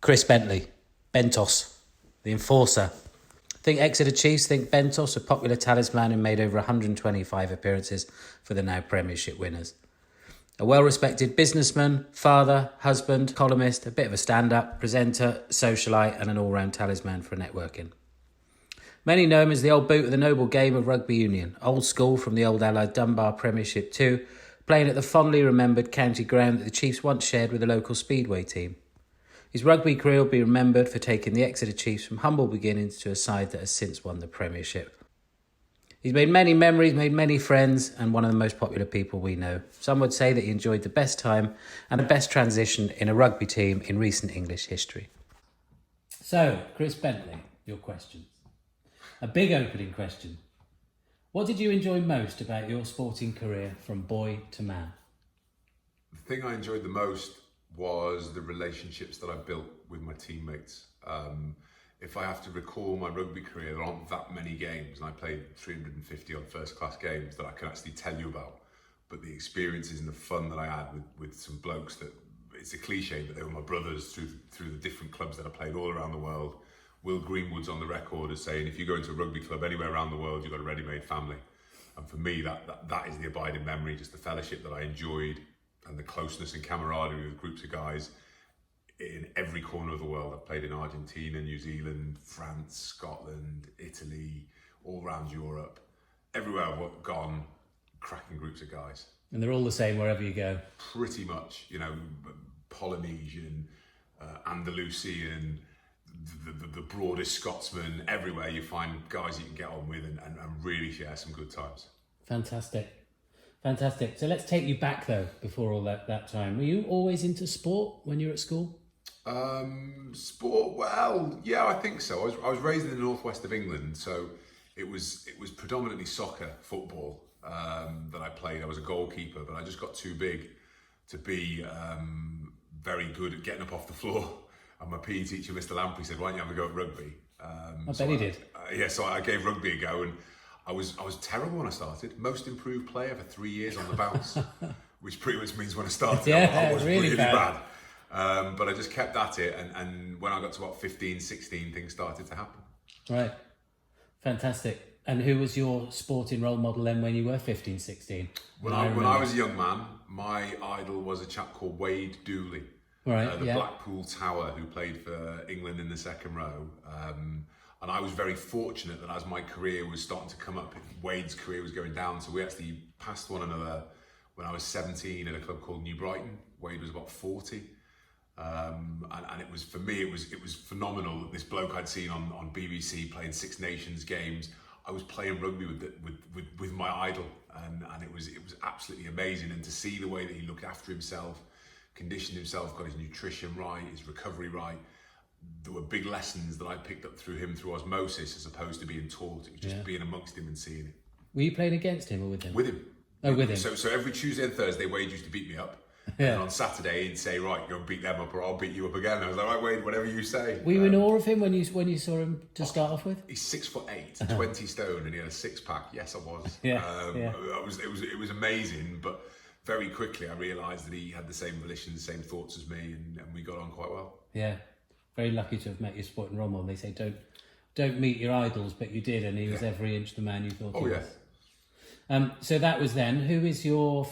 Chris Bentley, Bentos, the enforcer. Think Exeter Chiefs, think Bentos, a popular talisman who made over 125 appearances for the now Premiership winners. A well-respected businessman, father, husband, columnist, a bit of a stand-up, presenter, socialite and an all-round talisman for networking. Many know him as the old boot of the noble game of rugby union, old school from the old Allied Dunbar Premiership 2, playing at the fondly remembered county ground that the Chiefs once shared with the local Speedway team. His rugby career will be remembered for taking the Exeter Chiefs from humble beginnings to a side that has since won the Premiership. He's made many memories, made many friends, and one of the most popular people we know. Some would say that he enjoyed the best time and the best transition in a rugby team in recent English history. So, Chris Bentley, your questions. A big opening question. What did you enjoy most about your sporting career from boy to man? The thing I enjoyed the most was the relationships that I built with my teammates. If I have to recall my rugby career, there aren't that many games, and I played 350 odd first class games that I can actually tell you about. But the experiences and the fun that I had with some blokes that, it's a cliche, but they were my brothers through the different clubs that I played all around the world. Will Greenwood's on the record as saying, if you go into a rugby club anywhere around the world, you've got a ready-made family. And for me, that is the abiding memory, just the fellowship that I enjoyed and the closeness and camaraderie with groups of guys in every corner of the world. I've played in Argentina, New Zealand, France, Scotland, Italy, all around Europe. Everywhere I've gone, cracking groups of guys. And they're all the same wherever you go? Pretty much, Polynesian, Andalusian, the broadest Scotsman. Everywhere you find guys you can get on with and really share some good times. Fantastic. So let's take you back though, before all that time. Were you always into sport when you were at school? Sport, well, yeah, I think so. I was raised in the northwest of England, so it was predominantly soccer, football that I played. I was a goalkeeper, but I just got too big to be very good at getting up off the floor. And my PE teacher, Mr. Lamprey, said, "Why don't you have a go at rugby?" I bet he did. So I gave rugby a go, and I was terrible when I started. Most improved player for 3 years on the bounce, which pretty much means when I started, I was really bad. But I just kept at it, and when I got to about 15, 16, things started to happen. Right. Fantastic. And who was your sporting role model then when you were 15, 16? When I was a young man, my idol was a chap called Wade Dooley. Right, the Blackpool Tower, who played for England in the second row. And I was very fortunate that as my career was starting to come up, Wade's career was going down. So we actually passed one another when I was 17 at a club called New Brighton. Wade was about 40. And it was, for me, it was phenomenal that this bloke I'd seen on BBC playing Six Nations games, I was playing rugby with my idol. And it was absolutely amazing. And to see the way that he looked after himself, conditioned himself, got his nutrition right, his recovery right. There were big lessons that I picked up through him through osmosis as opposed to being taught. It was just being amongst him and seeing it. Were you playing against him or with him? With him. Oh, with him. So every Tuesday and Thursday, Wade used to beat me up. Yeah. And on Saturday, he'd say, "Right, go and beat them up or I'll beat you up again." I was like, "Right, Wade, whatever you say." Were you in awe of him when you saw him to start off with? He's 6'8", 20 stone, and he had a six-pack. Yes, I was. It was amazing, but very quickly I realised that he had the same volition, the same thoughts as me, and we got on quite well. Yeah, very lucky to have met your sporting role model. They say don't meet your idols, but you did, and he was every inch the man you thought he was. So that was then. Who is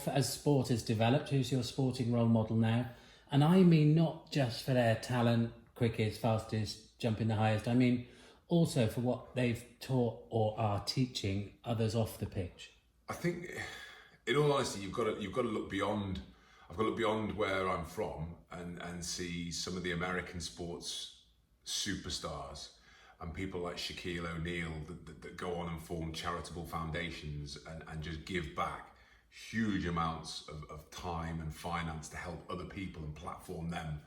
as sport has developed, who's your sporting role model now? And I mean not just for their talent, quickest, fastest, jumping the highest. I mean also for what they've taught or are teaching others off the pitch. I think, in all honesty, you've got to look beyond. I've got to look beyond where I'm from and see some of the American sports superstars and people like Shaquille O'Neal that go on and form charitable foundations and just give back huge amounts of time and finance to help other people and platform them,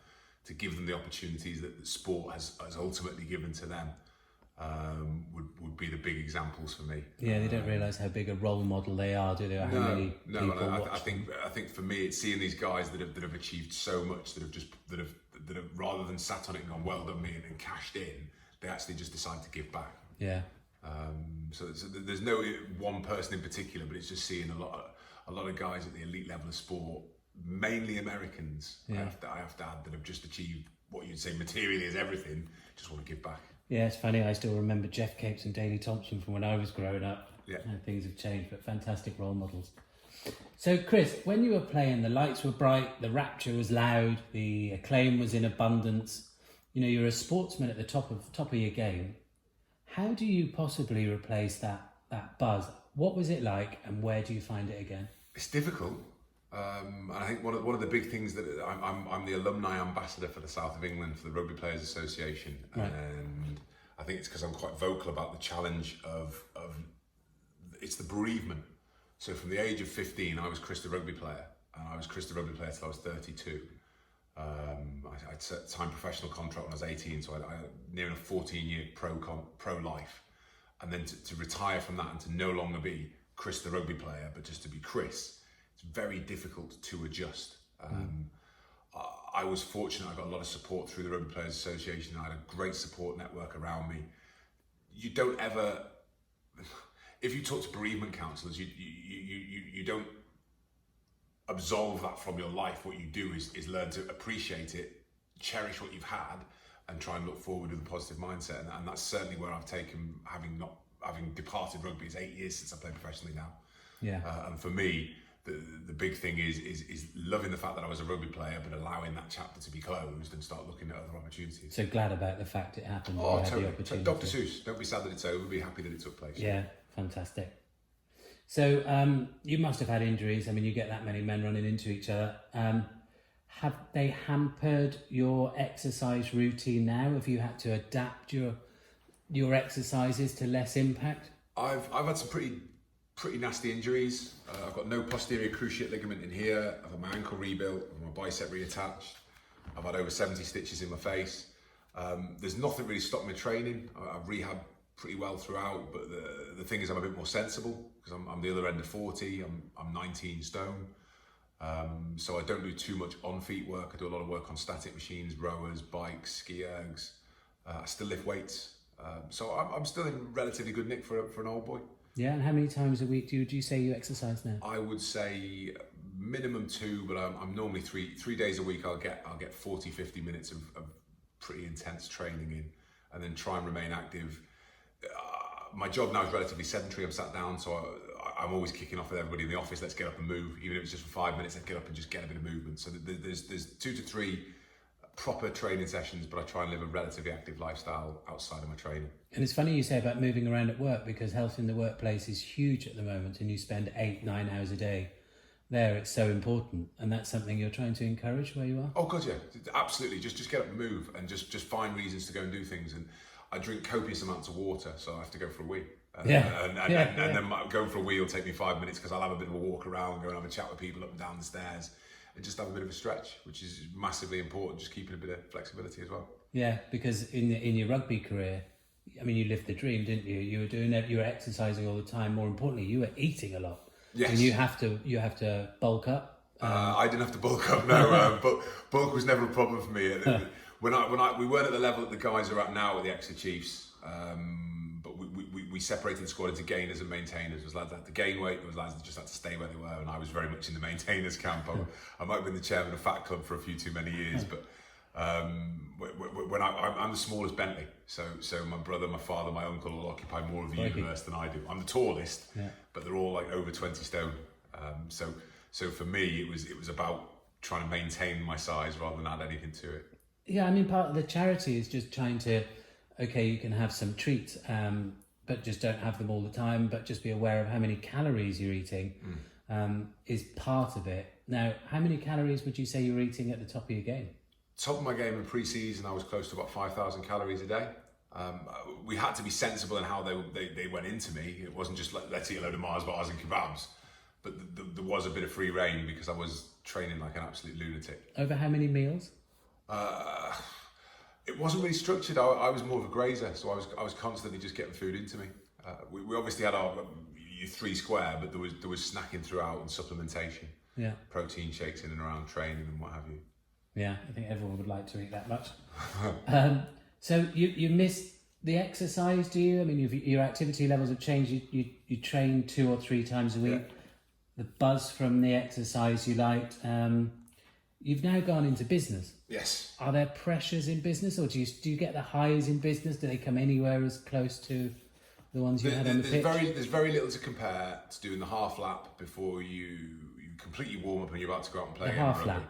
to give them the opportunities that sport has ultimately given to them. Would be the big examples for me. Yeah, they don't realise how big a role model they are, do they? I think for me, it's seeing these guys that have achieved so much, that have rather than sat on it and gone, "Well done me," and cashed in, they actually just decide to give back. Yeah. So there's no one person in particular, but it's just seeing a lot of guys at the elite level of sport, mainly Americans. I have to add, that have just achieved what you'd say materially is everything, just want to give back. Yeah, it's funny. I still remember Jeff Capes and Daley Thompson from when I was growing up. Yeah. And things have changed, but fantastic role models. So, Chris, when you were playing, the lights were bright, the rapture was loud, the acclaim was in abundance. You know, you're a sportsman at the top of your game. How do you possibly replace that buzz? What was it like, and where do you find it again? It's difficult. And I think one of the big things that I'm the alumni ambassador for the South of England for the Rugby Players Association, right. And I think it's because I'm quite vocal about the challenge of it's the bereavement. So from the age of 15, I was Chris the Rugby Player, and I was Chris the Rugby Player till I was 32. I'd signed professional contract when I was 18, so I near a 14-year pro life, and then to retire from that and to no longer be Chris the Rugby Player, but just to be Chris. It's very difficult to adjust. I was fortunate. I got a lot of support through the Rugby Players Association. I had a great support network around me. You don't ever, if you talk to bereavement counsellors, you don't absolve that from your life. What you do is learn to appreciate it, cherish what you've had, and try and look forward with a positive mindset. And that's certainly where I've taken, having departed rugby. It's 8 years since I played professionally now. Yeah. And for me, the big thing is loving the fact that I was a rugby player, but allowing that chapter to be closed and start looking at other opportunities. So glad about the fact it happened. Oh, you had totally. the opportunity. Dr. Seuss, don't be sad that it's over, be happy that it took place. Yeah, fantastic. So you must have had injuries. I mean, you get that many men running into each other. Have they hampered your exercise routine now? Have you had to adapt your exercises to less impact? I've had some pretty nasty injuries. I've got no posterior cruciate ligament in here. I've had my ankle rebuilt, my bicep reattached. I've had over 70 stitches in my face. There's nothing really stopped me training. I've rehabbed pretty well throughout, but the thing is I'm a bit more sensible because I'm the other end of 40. I'm 19 stone. So I don't do too much on-feet work. I do a lot of work on static machines, rowers, bikes, ski ergs. I still lift weights. So I'm still in relatively good nick for an old boy. Yeah, and how many times a week do you say you exercise now? I would say minimum 2, but I'm normally 3 days a week. I'll get 40-50 minutes of pretty intense training in, and then try and remain active. My job now is relatively sedentary. I'm sat down, so I'm always kicking off with everybody in the office. Let's get up and move, even if it's just for 5 minutes. Let's get up and just get a bit of movement. So there's 2 to 3 proper training sessions, but I try and live a relatively active lifestyle outside of my training. And it's funny you say about moving around at work, because health in the workplace is huge at the moment, and you spend 8-9 hours a day there. It's so important, and that's something you're trying to encourage where you are. Oh God, yeah, absolutely. Just get up and move, and just find reasons to go and do things. And I drink copious amounts of water, so I have to go for a wee. And then going for a wee will take me 5 minutes because I'll have a bit of a walk around, go and have a chat with people up and down the stairs, and just have a bit of a stretch, which is massively important. Just keeping a bit of flexibility as well. Yeah, because in your rugby career, I mean, you lived the dream, didn't you? You were exercising all the time. More importantly, you were eating a lot. Yes. And you have to bulk up. I didn't have to bulk up, no. But bulk was never a problem for me. We weren't at the level that the guys are at now at the Exeter Chiefs. But we separated the squad into gainers and maintainers. There was lads that had to gain weight, there was lads that just had to stay where they were, and I was very much in the maintainers camp. I might have been the chairman of Fat Club for a few too many years, but when I'm the smallest Bentley, so my brother, my father, my uncle all occupy more of the universe than I do. I'm the tallest, but they're all like over 20 stone. So for me, it was about trying to maintain my size rather than add anything to it. Yeah, I mean, part of the charity is just trying to, okay, you can have some treats, but just don't have them all the time, but just be aware of how many calories you're eating is part of it. Now, how many calories would you say you're eating at the top of your game? Top of my game in pre-season, I was close to about 5,000 calories a day. We had to be sensible in how they went into me. It wasn't just like, let's eat a load of Mars bars and kebabs, but there was a bit of free reign because I was training like an absolute lunatic. Over how many meals? It wasn't really structured. I was more of a grazer, so I was constantly just getting food into me. We obviously had our 3 square, but there was snacking throughout and supplementation. Yeah. Protein shakes in and around training and what have you. Yeah, I think everyone would like to eat that much. So you miss the exercise, do you? I mean, your activity levels have changed. You train 2 or 3 times a week. Yeah. The buzz from the exercise you liked. You've now gone into business. Yes. Are there pressures in business, or do you get the highs in business? Do they come anywhere as close to the ones you had on the pitch? There's very little to compare to doing the half lap before you completely warm up and you're about to go out and play. The half lap.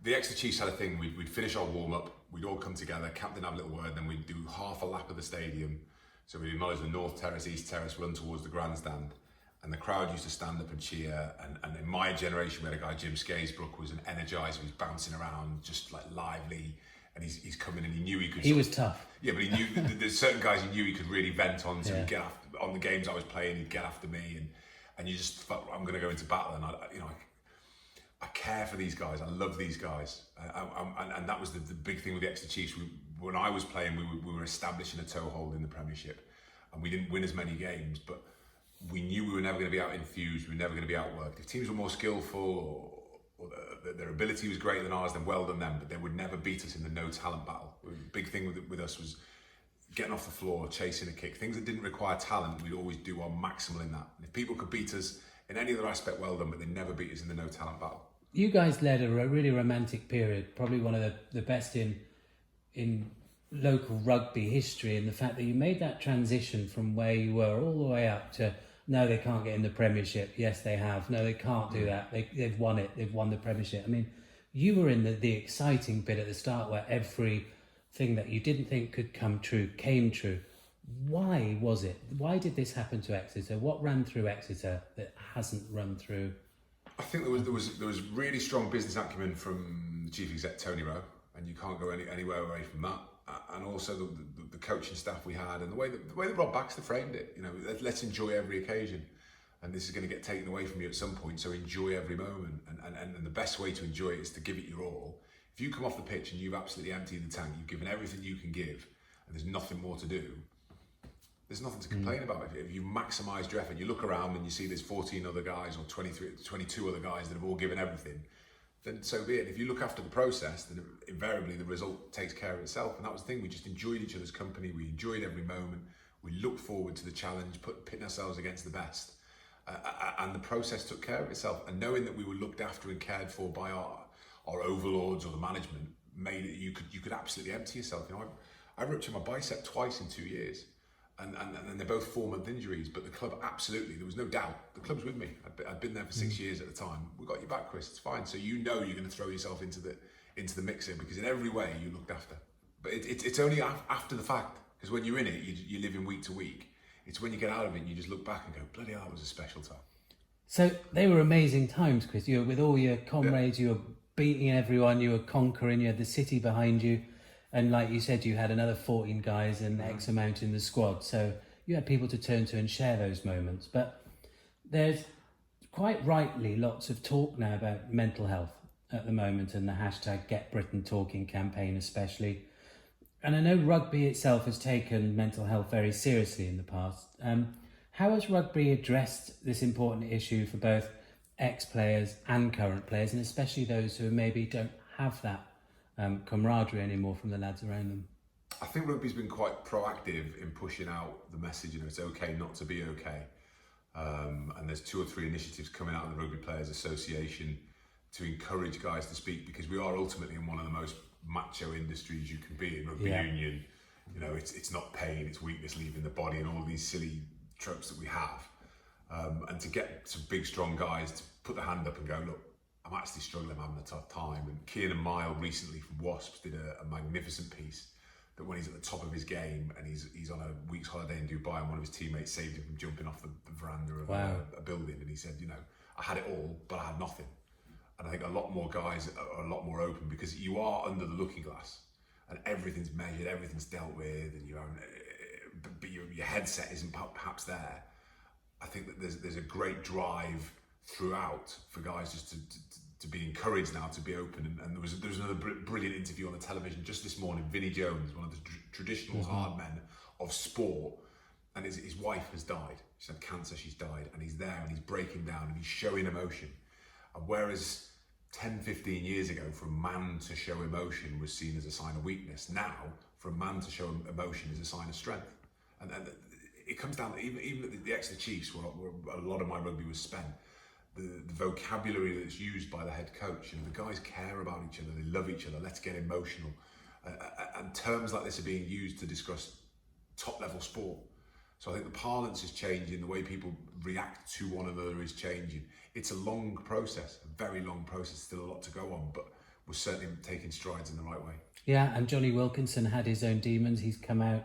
The Exeter Chiefs had a thing. We'd finish our warm up. We'd all come together. Captain have a little word. Then we'd do half a lap of the stadium. So we'd acknowledge the North Terrace, East Terrace, run towards the grandstand. And the crowd used to stand up and cheer. And in my generation, we had a guy, Jim Skaysbrook, was an energizer. He was bouncing around, just like lively. And he's coming and he knew he could... He was tough. Yeah, but he knew... there's certain guys he knew he could really vent on. So he'd get after... On the games I was playing, he'd get after me. And you just thought, I'm going to go into battle. And I care for these guys. I love these guys. And that was the big thing with the Exeter Chiefs. When I was playing, we were establishing a toehold in the Premiership. And we didn't win as many games, but we knew we were never going to be out-infused, we were never going to be outworked. If teams were more skillful or their ability was greater than ours, then well done them, but they would never beat us in the no-talent battle. The big thing with us was getting off the floor, chasing a kick. Things that didn't require talent, we'd always do our maximal in that. And if people could beat us in any other aspect, well done, but they never beat us in the no-talent battle. You guys led a really romantic period, probably one of the best in local rugby history, and the fact that you made that transition from where you were all the way up to, no, they can't get in the Premiership. Yes, they have. No, they can't do that. They've won it. They've won the Premiership. I mean, you were in the exciting bit at the start where everything that you didn't think could come true came true. Why was it? Why did this happen to Exeter? What ran through Exeter that hasn't run through? I think there was really strong business acumen from the chief exec Tony Rowe, and you can't go anywhere away from that. And also the coaching staff we had, and the way that Rob Baxter framed it. Let's enjoy every occasion, and this is going to get taken away from you at some point. So enjoy every moment, and the best way to enjoy it is to give it your all. If you come off the pitch and you've absolutely emptied the tank, you've given everything you can give, and there's nothing more to do, there's nothing to complain about. If you maximised your effort, you look around and you see there's 14 other guys or 22 other guys that have all given everything, then so be it. If you look after the process, then invariably the result takes care of itself. And that was the thing, we just enjoyed each other's company, we enjoyed every moment, we looked forward to the challenge, pitting ourselves against the best. And the process took care of itself. And knowing that we were looked after and cared for by our overlords or the management made it, you could absolutely empty yourself. I ruptured my bicep twice in 2 years. And they're both 4-month injuries, but the club absolutely, there was no doubt. The club's with me. I'd been there for 6 years at the time. We got your back, Chris. It's fine. So you're going to throw yourself into the mixer because in every way you looked after. But it's only after the fact, because when you're in it, you live in week to week. It's when you get out of it and you just look back and go, bloody hell, that was a special time. So they were amazing times, Chris. You were with all your comrades. You were beating everyone. You were conquering. You had the city behind you. And like you said, you had another 14 guys and X amount in the squad. So you had people to turn to and share those moments. But there's quite rightly lots of talk now about mental health at the moment, and the hashtag Get Britain Talking campaign especially. And I know rugby itself has taken mental health very seriously in the past. How has rugby addressed this important issue for both ex-players and current players, and especially those who maybe don't have that camaraderie anymore from the lads around them? I think rugby's been quite proactive in pushing out the message, it's okay not to be okay. And there's 2 or 3 initiatives coming out of the Rugby Players Association to encourage guys to speak, because we are ultimately in one of the most macho industries you can be in rugby union. It's not pain, it's weakness leaving the body and all these silly tropes that we have. And to get some big strong guys to put their hand up and go, look, I'm actually struggling, I'm having a tough time. And Kieran Mile recently from Wasps did a magnificent piece that when he's at the top of his game and he's on a week's holiday in Dubai, and one of his teammates saved him from jumping off the veranda of a building, and he said, I had it all, but I had nothing. And I think a lot more guys are a lot more open, because you are under the looking glass and everything's measured, everything's dealt with, and but your headset isn't perhaps there. I think that there's a great drive throughout for guys just to be encouraged now to be open. And there was another brilliant interview on the television just this morning. Vinnie Jones, one of the traditional hard men of sport, and his wife has died. She's had cancer, she's died, and he's there and he's breaking down and he's showing emotion. And whereas 10, 15 years ago, for a man to show emotion was seen as a sign of weakness, now for a man to show emotion is a sign of strength. And it comes down to, even at the Exeter Chiefs, where a lot of my rugby was spent, the vocabulary that's used by the head coach. You know, the guys care about each other, they love each other, let's get emotional. And terms like this are being used to discuss top level sport. So I think the parlance is changing, the way people react to one another is changing. It's a long process, a very long process, still a lot to go on, but we're certainly taking strides in the right way. Yeah, and Johnny Wilkinson had his own demons. He's come out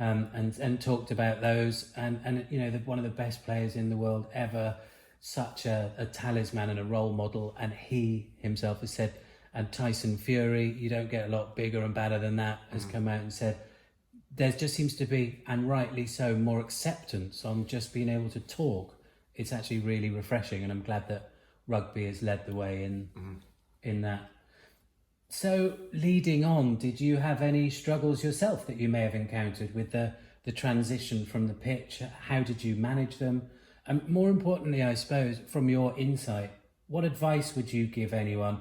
and talked about those. And you know, one of the best players in the world ever, such a talisman and a role model. And he himself has said, and Tyson Fury, you don't get a lot bigger and badder than that, has come out and said, there just seems to be, and rightly so, more acceptance on just being able to talk. It's actually really refreshing, and I'm glad that rugby has led the way in that. So, leading on, did you have any struggles yourself that you may have encountered with the transition from the pitch? How did you manage them? And more importantly, I suppose, from your insight, what advice would you give anyone,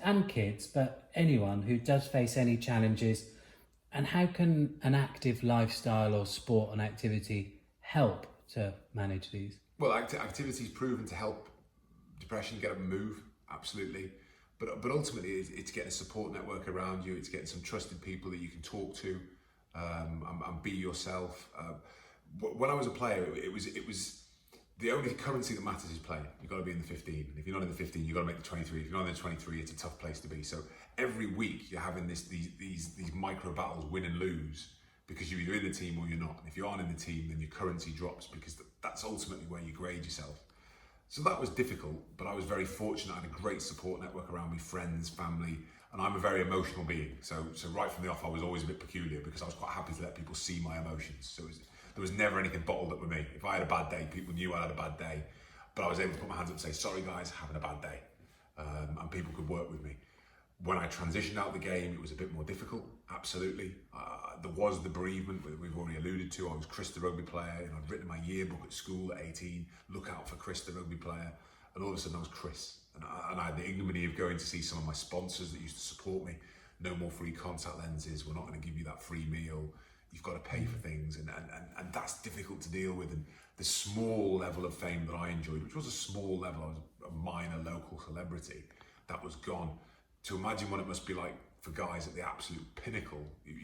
and kids, but anyone who does face any challenges? And how can an active lifestyle or sport and activity help to manage these? Well, activity's proven to help depression, get up and move, absolutely. But ultimately, it's getting a support network around you. It's getting some trusted people that you can talk to, and be yourself. When I was a player, it was the only currency that matters is playing. You've got to be in the 15. If you're not in the 15, you've got to make the 23. If you're not in the 23, it's a tough place to be. So every week you're having these micro battles, win and lose, because you're either in the team or you're not. And if you aren't in the team, then your currency drops, because that's ultimately where you grade yourself. So that was difficult, but I was very fortunate. I had a great support network around me, friends, family, and I'm a very emotional being. So right from the off, I was always a bit peculiar, because I was quite happy to let people see my emotions. So there was never anything bottled up with me. If I had a bad day, people knew I had a bad day, but I was able to put my hands up and say, sorry guys, having a bad day. And people could work with me. When I transitioned out of the game, it was a bit more difficult, absolutely. There was the bereavement that we've already alluded to. I was Chris the Rugby Player, and I'd written my yearbook at school at 18, look out for Chris the Rugby Player, and all of a sudden I was Chris. And I had the ignominy of going to see some of my sponsors that used to support me. No more free contact lenses, we're not going to give you that free meal, you've got to pay for things, and that's difficult to deal with. And the small level of fame that I enjoyed, which was a small level, I was a minor local celebrity, that was gone. To imagine what it must be like for guys at the absolute pinnacle, you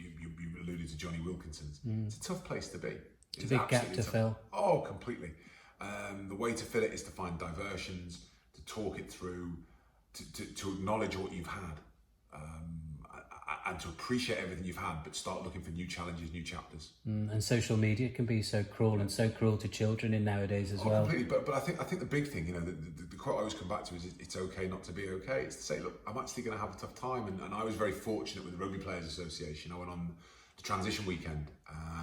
alluded to Johnny Wilkinson's, it's a tough place to be. It's a big gap to fill. Oh, completely. The way to fill it is to find diversions, to talk it through, to acknowledge what you've had, and to appreciate everything you've had, but start looking for new challenges, new chapters. And social media can be so cruel, and so cruel to children in nowadays as well. Completely. But I think the big thing, you know, the quote I always come back to is, it's okay not to be okay. It's to say, look, I'm actually going to have a tough time. And I was very fortunate with the Rugby Players Association. I went on the transition weekend,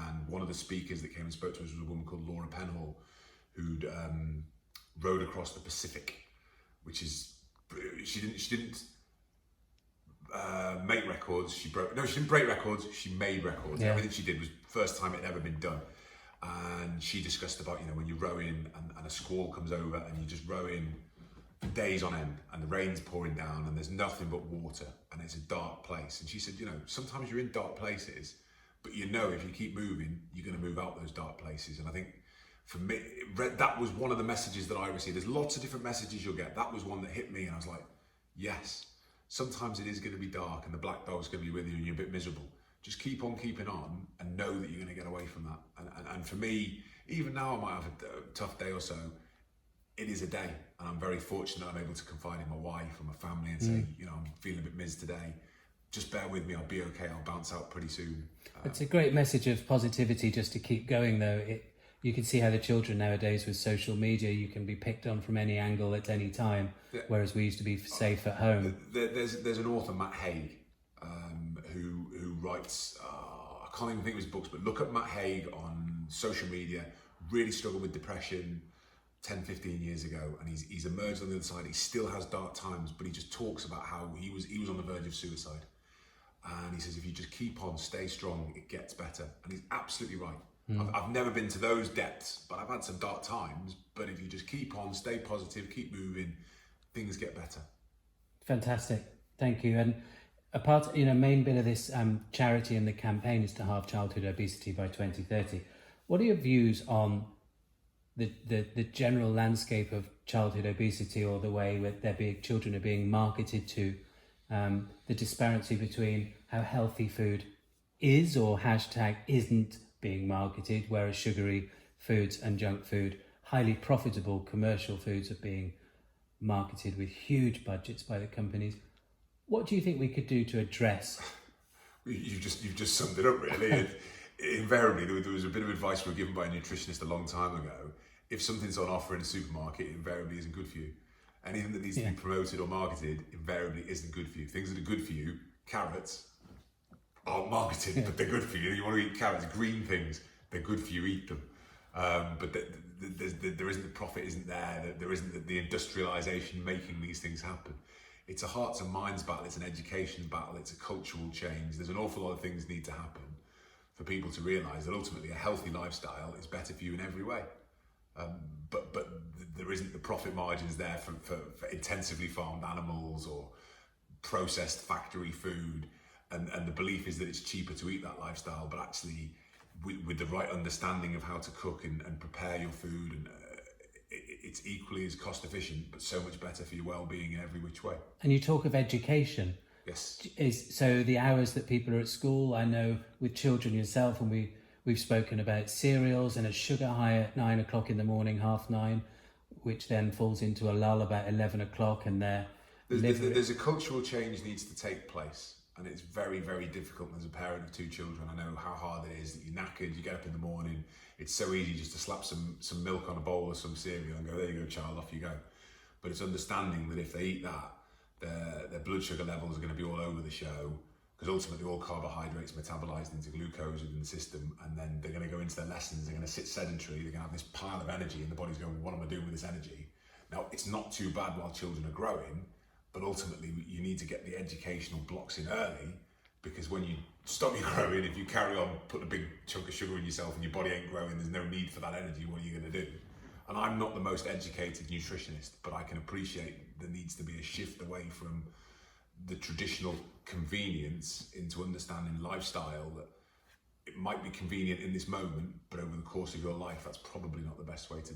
and one of the speakers that came and spoke to us was a woman called Laura Penhall, who'd rowed across the Pacific, which is, she didn't make records. She didn't break records. She made records. Yeah. Everything she did was first time it had ever been done. And she discussed about, you know, when you're rowing and a squall comes over and you're just rowing for days on end, and the rain's pouring down and there's nothing but water and it's a dark place. And she said, you know, sometimes you're in dark places, but you know if you keep moving, you're going to move out those dark places. And I think for me, that was one of the messages that I received. There's lots of different messages you'll get. That was one that hit me, and I was like, yes. Sometimes it is going to be dark and the black dog's going to be with you and you're a bit miserable. Just keep on keeping on and know that you're going to get away from that. And for me, even now I might have a tough day or so, it is a day. And I'm very fortunate I'm able to confide in my wife and my family and say, you know, I'm feeling a bit miserable today. Just bear with me, I'll be okay, I'll bounce out pretty soon. It's a great message of positivity just to keep going though. You can see how the children nowadays with social media, you can be picked on from any angle at any time, whereas we used to be safe at home. There's an author, Matt Haig, who writes, I can't even think of his books, but look at Matt Haig on social media, really struggled with depression 10, 15 years ago, and he's emerged on the other side. He still has dark times, but he just talks about how he was on the verge of suicide. And he says, if you just keep on, stay strong, it gets better. And he's absolutely right. I've never been to those depths, but I've had some dark times. But if you just keep on, stay positive, keep moving, things get better. Fantastic. Thank you. And main bit of this charity and the campaign is to halve childhood obesity by 2030. What are your views on the general landscape of childhood obesity, or the way that children are being marketed to, the disparity between how healthy food is or hashtag isn't being marketed, whereas sugary foods and junk food, highly profitable commercial foods, are being marketed with huge budgets by the companies. What do you think we could do to address? You've just summed it up, really. Invariably, there was a bit of advice we were given by a nutritionist a long time ago. If something's on offer in a supermarket, it invariably isn't good for you. Anything that needs to be promoted or marketed invariably isn't good for you. Things that are good for you, carrots, aren't marketed, but they're good for you. You want to eat carrots, green things, they're good for you, eat them. But there isn't the profit, isn't there? There isn't the industrialisation making these things happen. It's a hearts and minds battle, it's an education battle, it's a cultural change. There's an awful lot of things need to happen for people to realise that ultimately a healthy lifestyle is better for you in every way. But there isn't the profit margins there for intensively farmed animals or processed factory food. And the belief is that it's cheaper to eat that lifestyle, but actually with the right understanding of how to cook and prepare your food, and it's equally as cost efficient, but so much better for your well-being in every which way. And you talk of education. Yes. So the hours that people are at school, I know with children yourself, and we've spoken about cereals and a sugar high at 9 o'clock in the morning, 9:30, which then falls into a lull about 11 o'clock, and there's a cultural change needs to take place. And it's very, very difficult as a parent of two children. I know how hard it is, that you're knackered, you get up in the morning, it's so easy just to slap some milk on a bowl or some cereal and go, there you go, child, off you go. But it's understanding that if they eat that, their blood sugar levels are going to be all over the show, because ultimately all carbohydrates metabolized into glucose within the system, and then they're going to go into their lessons, they're going to sit sedentary, they're going to have this pile of energy, and the body's going, what am I doing with this energy? Now, it's not too bad while children are growing, but ultimately you need to get the educational blocks in early, because when you stop your growing, if you carry on putting a big chunk of sugar in yourself and your body ain't growing, there's no need for that energy, what are you going to do? And I'm not the most educated nutritionist, but I can appreciate there needs to be a shift away from the traditional convenience into understanding lifestyle, that it might be convenient in this moment, but over the course of your life, that's probably not the best way to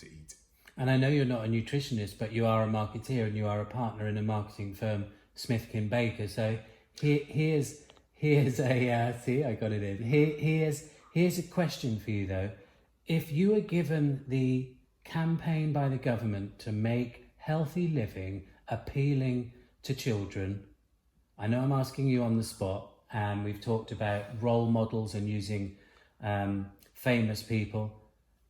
eat. And I know you're not a nutritionist, but you are a marketeer and you are a partner in a marketing firm, Smith Kim Baker. So here's a see, I got it in. Here's a question for you though. If you were given the campaign by the government to make healthy living appealing to children, I know I'm asking you on the spot, and we've talked about role models and using famous people.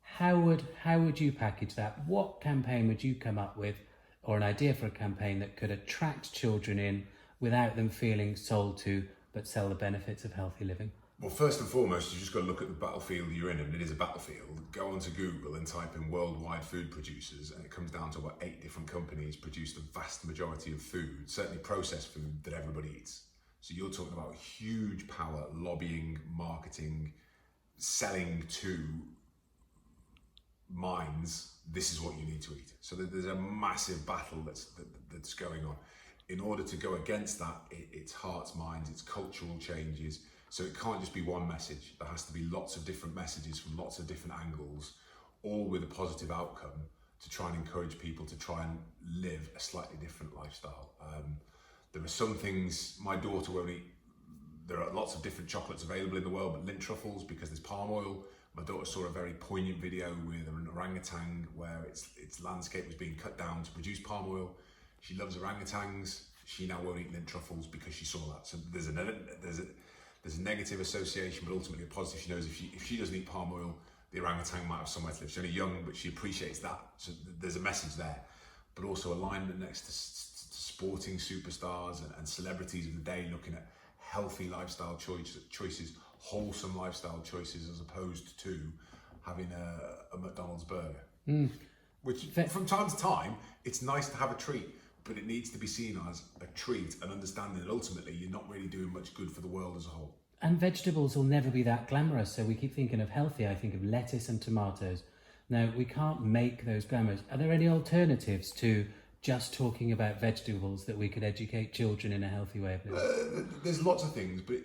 How would you package that? What campaign would you come up with, or an idea for a campaign that could attract children in without them feeling sold to, but sell the benefits of healthy living? Well, first and foremost, you just got to look at the battlefield you're in, and it is a battlefield. Go onto Google and type in worldwide food producers, and it comes down to what 8 different companies produce the vast majority of food, certainly processed food, that everybody eats. So you're talking about huge power, lobbying, marketing, selling to minds, this is what you need to eat. So there's a massive battle that's going on. In order to go against that, it's hearts, minds, it's cultural changes. So it can't just be one message. There has to be lots of different messages from lots of different angles, all with a positive outcome, to try and encourage people to try and live a slightly different lifestyle. There are some things my daughter won't eat. There are lots of different chocolates available in the world, but Lindt truffles, because there's palm oil. My daughter saw a very poignant video with an orangutan where its landscape was being cut down to produce palm oil. She loves orangutans. She now won't eat Lindt truffles because she saw that. So there's a negative association, but ultimately a positive. She knows if she doesn't eat palm oil, the orangutan might have somewhere to live. She's only young, but she appreciates that. So there's a message there, but also alignment next to sporting superstars and celebrities of the day, looking at healthy lifestyle choices, wholesome lifestyle choices, as opposed to having a McDonald's burger. Which from time to time, it's nice to have a treat, but it needs to be seen as a treat, and understanding that ultimately you're not really doing much good for the world as a whole. And vegetables will never be that glamorous, so we keep thinking of healthy. I think of lettuce and tomatoes. Now, we can't make those glamorous. Are there any alternatives to just talking about vegetables that we could educate children in a healthy way? There's lots of things, but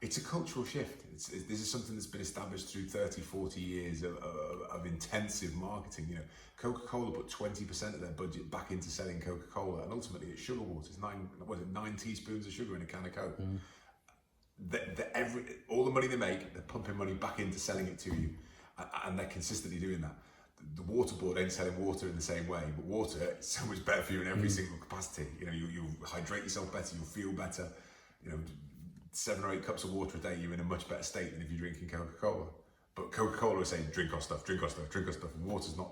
It's a cultural shift. This is something that's been established through 30, 40 years of intensive marketing. You know, Coca-Cola put 20% of their budget back into selling Coca-Cola, and ultimately it's sugar water. It's 9 teaspoons of sugar in a can of Coke. All the money they make, they're pumping money back into selling it to you, and they're consistently doing that. The water board ain't selling water in the same way, but water is so much better for you in every single capacity. You know, you'll hydrate yourself better, you'll feel better. You know, 7 or 8 cups of water a day, you're in a much better state than if you're drinking Coca-Cola. But Coca-Cola is saying drink our stuff, drink our stuff, drink our stuff, and water's not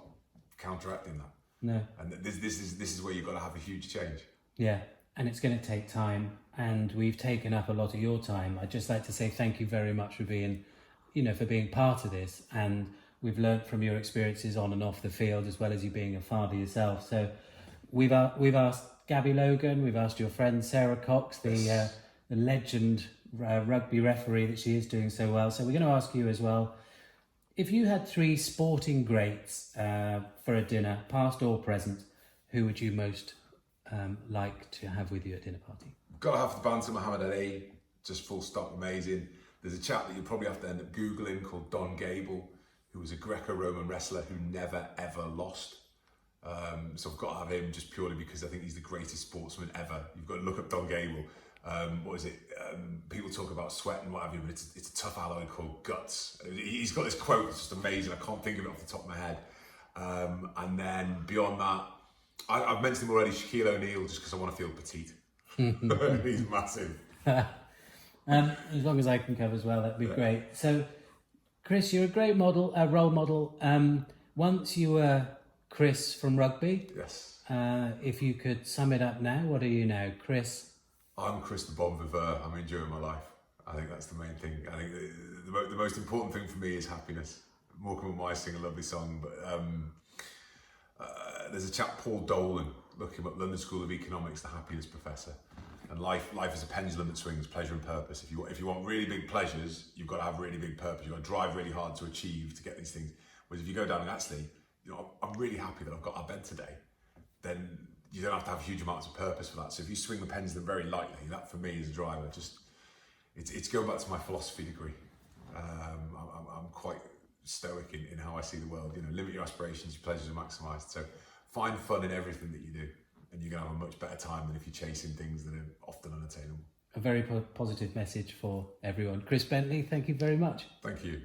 counteracting that. No. And this is where you've got to have a huge change. Yeah, and it's going to take time, and we've taken up a lot of your time. I'd just like to say thank you very much for being, for being part of this, and we've learnt from your experiences on and off the field, as well as you being a father yourself. So we've asked Gabby Logan, we've asked your friend Sarah Cox, the legend rugby referee that she is doing so well. So we're going to ask you as well, if you had 3 sporting greats for a dinner, past or present, who would you most like to have with you at dinner party? Got to have the banter Muhammad Ali, just full stop, amazing. There's a chap that you'll probably have to end up Googling called Don Gable, who was a Greco-Roman wrestler who never ever lost. So I've got to have him just purely because I think he's the greatest sportsman ever. You've got to look up Don Gable. What is it? People talk about sweat and what have you, but it's a tough alloy called guts. He's got this quote that's just amazing. I can't think of it off the top of my head. And then beyond that, I've mentioned him already, Shaquille O'Neal, just because I want to feel petite. He's massive. As long as I can cover as well, that'd be great. So, Chris, you're a great model, a role model. Once you were Chris from rugby. Yes. If you could sum it up now, what are you now, Chris? I'm Chris the Bon Viveur. I'm enjoying my life. I think that's the main thing. I think the most important thing for me is happiness. Morecambe and Wise sing a lovely song, but there's a chap, Paul Dolan, look him up, London School of Economics, the happiness professor. And life is a pendulum that swings, pleasure and purpose. If you want really big pleasures, you've got to have really big purpose. You've got to drive really hard to achieve, to get these things. Whereas if you go down and actually, I'm really happy that I've got out of bed today, then you don't have to have huge amounts of purpose for that. So if you swing the pendulum very lightly, that for me is a driver. It's going back to my philosophy degree. I'm quite stoic in how I see the world. Limit your aspirations, your pleasures are maximised. So find fun in everything that you do, and you're going to have a much better time than if you're chasing things that are often unattainable. A very positive message for everyone. Chris Bentley, thank you very much. Thank you.